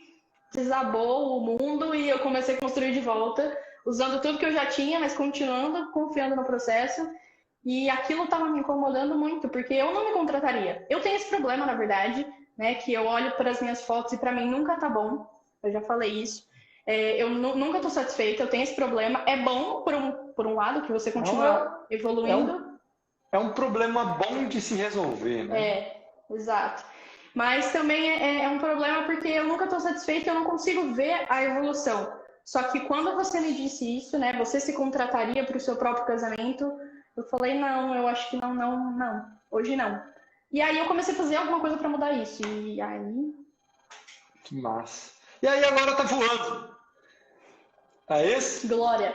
[SPEAKER 2] desabou o mundo e eu comecei a construir de volta, usando tudo que eu já tinha, mas continuando confiando no processo. E aquilo estava me incomodando muito, porque eu não me contrataria. Eu tenho esse problema, na verdade, né, que eu olho para as minhas fotos e para mim nunca tá bom. Eu já falei isso. Eu nunca estou satisfeita, eu tenho esse problema. É bom por um lado que você
[SPEAKER 1] Não é,
[SPEAKER 2] continua
[SPEAKER 1] é
[SPEAKER 2] evoluindo.
[SPEAKER 1] um, é um problema bom de se resolver, né?
[SPEAKER 2] Exato. Mas também é um problema porque eu nunca estou satisfeita e eu não consigo ver a evolução. Só que quando você me disse isso, né, você se contrataria para o seu próprio casamento, eu falei, não, eu acho que não, hoje não. E aí eu comecei a fazer alguma coisa para mudar isso. E aí.
[SPEAKER 1] Que massa. E aí agora tá voando. É esse?
[SPEAKER 2] Glória!